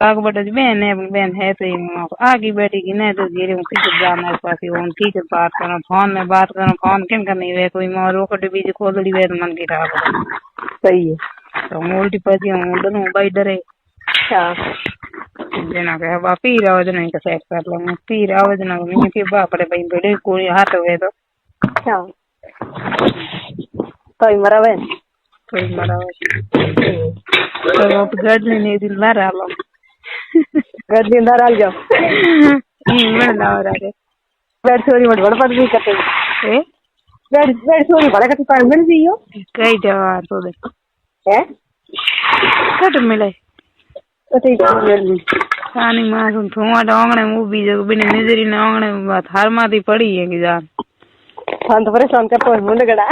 काक बटे बहन है तो आगे बैठी की नहीं तो गिरे टीचर जाना है पास टीचर बात करो फोन में बात करो फोन किन करनी वे कोई मोर रोकट बीज खोलड़ी वे तो मन की खराब सही है तो उल्टी पजी हूँ डरू भाई डरे जना के बा पीर आवाज नहीं का सेट कर लो पीर आवाज ना मैं के बाप रे भाई बड़े कोई हाथ हुए तो मरावे कोई मरा तो वो गड्ढे ने दिन ला रहा लो गड्ढे अंदर आ जाओ मैं ला रहा है बेड छोरी मत बड़ पर भी करते ए बेड छोरी बड़ा करते पर मिल दियो कई जवार तो दे है कट मिले तो ठीक है खानी मासूम थोड़ा डोंगने मूवी जो बिन नजरी ने ओंगने बात हर माती पड़ी है कि जान हम तो परेशान करते हैं मुंडे गड़ा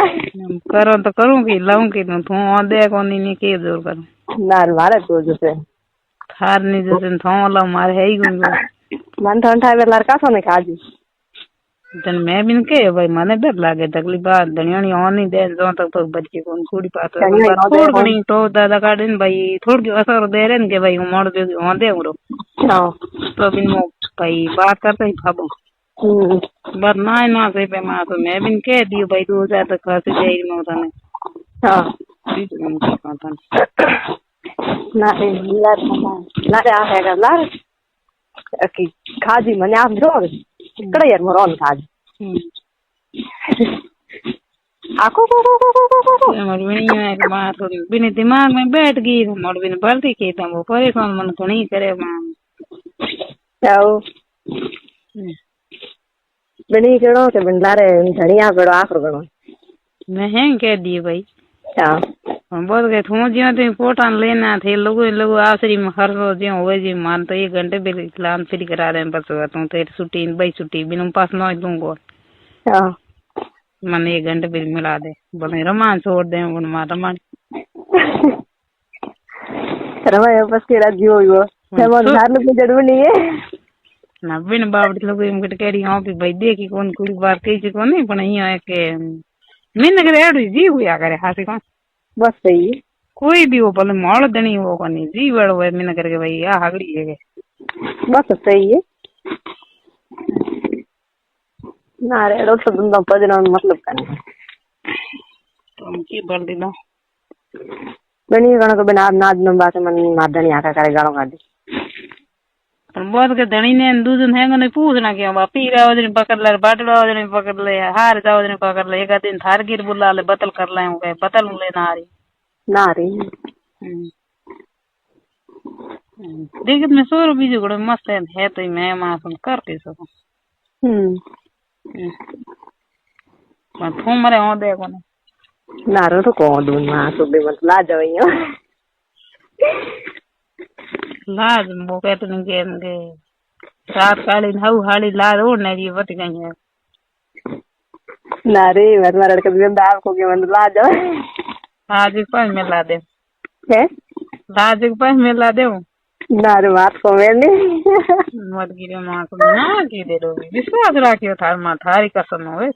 करो तो करूंगी लाऊंगी तो दे कोनी ने के जोर करूं नार मारे तो जैसे थार ने जैसे थोला मारे है ही गुंगो मन तो अंठा वे लड़का सोने खाजी जन मैं बिन के भाई माने डर लागे तकलीफ बात धनियानी ऑन नहीं दे जो तक तो बच्चे को कूड़ी पात थोड़ गनी तो दादा काडन भाई थोड़ के असर दे रन के भाई मोड़ दे ऑन दे उरो हां तो बिन मो भाई बात करते ही भाबो बर ना से पे मा तो मैं बिन के दियो भाई 2000 तक खर्च दे नो तने हां ठीक है का तन ना रे आ है का लार की खाजी मने आप रो इकड़े यार मोरन खाजी आको को हमारी बनी है कि मां थोड़ी बिन दिमाग में बैठ गई मोड़ बिन भरती के तुम वो परेशान मन को नहीं करे मां जाओ बनी केड़ो के बिन लारे धनिया पेड़ो आखर गणो मैं है कह दिए भाई हां हम बोल गए थो जियो तो पोटान लेना थे लोगो आसरी में हर रोज जियो होवे जी मान तो 1 घंटे भी इस्लाम फ्री करा दे बस तू तो छुट्टी भाई छुट्टी बिन पास न दूंगो हां मन 1 घंटे भी मिला दे बोले रमान छोड़ दे उन मां रमान रमान बस केड़ा जियो यो मन धार में जड़व नहीं है ना बिन बावड़ी लोग इम कट केड़ी हो भी भाई देखी कौन कुड़ी बात कही को नहीं पण हिया है के मिन करे एडी जी हुआ करे हासी को बस सही कोई भी हो भले मोड़ दनी हो कोनी जी वेड़ो है मिन करके भाई आ हगड़ी है बस सही है ना रे रो तो बंदा पजना मतलब करने तुम की बोल दी दो बनी गण को बिना नाद न बात मन नादनी आका करे गालो गादी पर बोल के धनी ने दूजन है ने पूछना के बा पीरा वजन पकड़ ले बाटड़ा वजन पकड़ ले हार जा वजन पकड़ ले एक दिन थार गिर बुला ले बतल कर ले हो गए बतल ले ना री देखत में 100 रुपये जुगड़ो मस्त है तो मैं मां सुन कर के सको पर थू मरे हो दे को ना रो तो कौन दून मां सुबह मत ला जावियो लाज वो कहते नहीं के रात काली हाउ हाली लाज और नहीं बत गई है ना रे मैं लड़के भी दाल को के मन ला जाओ आज एक पास में ला दे है आज एक पास में ला दे ना रे बात को मैं नहीं मत गिरे मां को ना की दे दो विश्वास रखियो थार मां थारी कसम होवे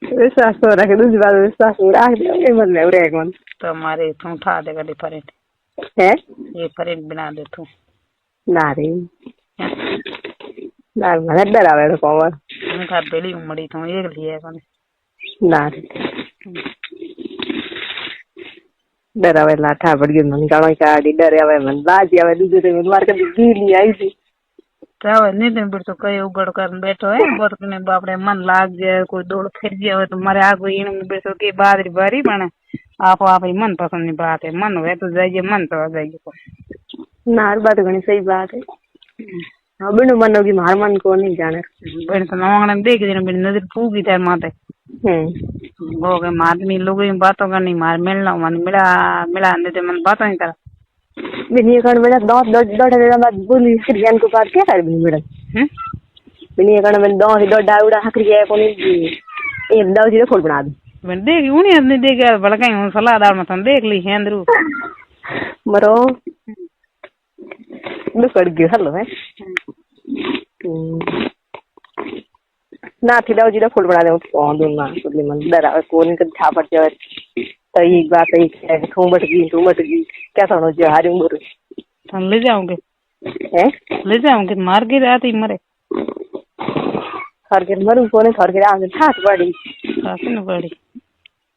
विश्वास तो रखे दूसरी बात विश्वास रख दे मन में रे मन तुम्हारे तू उठा देगा डिफरेंट है ये फरेंट बना दे तू ना रे ना મને ડરાવે તો કોણ मैं थार पहली उमड़ी तो एक लिए कोने ना रे डरावे लाठा पड़ गई मन गाणो काडी डरावे मन लाजी आवे दूजे ते मार के गीली आई थी तावे नहीं दिन पर तो कई उगड़ कर बैठो है बोर ने बापड़े मन लाग जाए कोई दौड़ फिर जाए तो मारे आगो इन में बैठो के बादरी बारी बने आप मन पसंद नहीं बात है मन हुए तो जाइए मन तो आ जाइए को नार बात घनी सही बात है अब न मन होगी मार मन को नहीं जाने बन तो नवांगने देख दिन मेरी नजर फूकी थे माते वो के मारनी लोग इन बातों का नहीं मार मिलना मन मिला अंदर ते मन बातों नहीं करा बिनी कण बेटा दो दो बाद बोली क्रियान को बात क्या कर भी मैडम बिनी कण में दो डाउडा हकरिया को नहीं ये दाव जी खोल बना दे मैं देख उन्हीं ने देख बड़का हूं सलाह दाल में देख ली हेंद्रू मरो दुकड़ गयो हेलो है ना थी दाव जी खोल बना दे कौन दूं ना तो मन डरा कोन के छापट जावे तो एक बात है ठूमट गई क्या समझो हारिंग बोल हम ले जाओगे हैं ले जाऊं कि मार के आती मरे थर के मरू कोने थर के आगे ठाक बड़ी काफी न बड़ी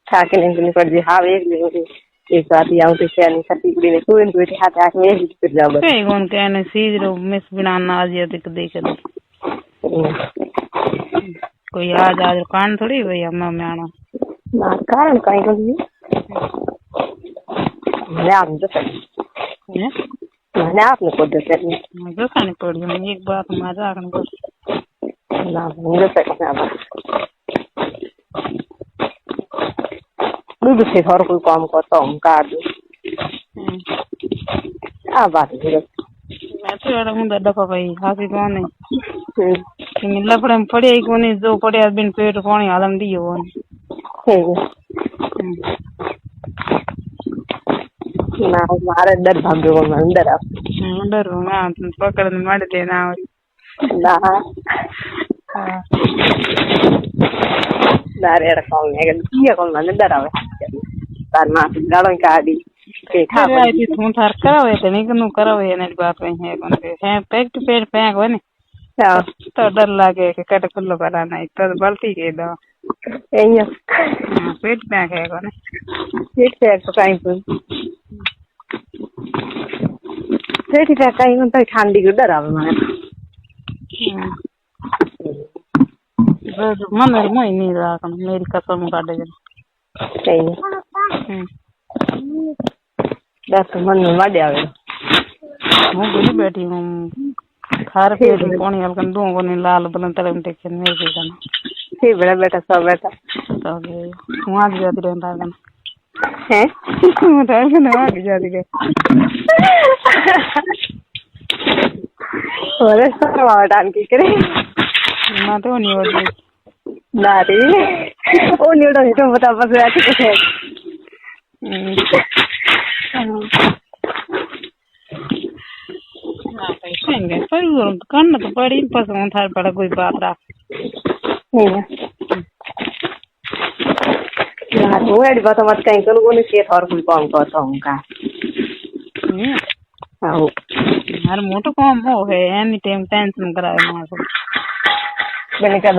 ठाक नहीं पड़ जी हाँ एक दिन एक बात आऊं तो क्या नहीं सकती कुड़ी ने कोई कोई हाथ आके में फिर जाओ बस कई कौन कहने सीध रो मिस बनाना आज ये देख दे कोई आज आज कान थोड़ी हुई अम्मा में आना ना कारण कहीं को नहीं मैं आप जो सही है मैंने आपने को दे सकती मुझे खानी पड़ी मैं एक बात मजा आने को ना मुझे सकती ना बस दूध से हर कोई काम करता हूँ कार दो आ बात है मैं तो यार हूँ दफा भाई हाथी कौन है कि मिला पड़े पड़े ही कोनी जो पड़े बिन पेट पानी आलम दियो ना मारे डर भाग्य को अंदर आप डर मैं पकड़ मार देना ना दारे रखा है कि ये कौन मैंने डरा है तार मां गाड़ों का आदि के खा आई तू थार करावे तो नहीं कनु करावे ने बात है कौन के है पैक टू पेट पैक हो ने तो डर लागे कि कट खुल्लो कराना तो बल्टी के दो एयो पेट पैक है कौन पेट पैक तो कहीं पर पेट पैक कहीं तो ठंडी को डरावे माने मन मोई नहीं रहा मेरी कसम काटे सही दस मन में मार आवे हूँ बुली बैठी हूँ खार पेट पानी हल्कन दूँ को नहीं लाल बलन तरम टेके मेरे के करना ठीक बड़ा बेटा सब बेटा तो वहाँ की जाती रहता है हैं उठार के वहाँ की जाती है और सब वाटान की करे ना तो नहीं होती नारी ओ निड़ो ही तो बता बस ऐसे कुछ है हाँ पैसे हैं पर वो करना तो पड़ी पसंद था बड़ा कोई बात रहा यार वो ऐड बात मत कहीं तो लोगों ने के थोर कोई काम करता हूँ का हाँ हर मोटो काम हो है एनी टाइम टेंशन कराए मार को मैंने कहा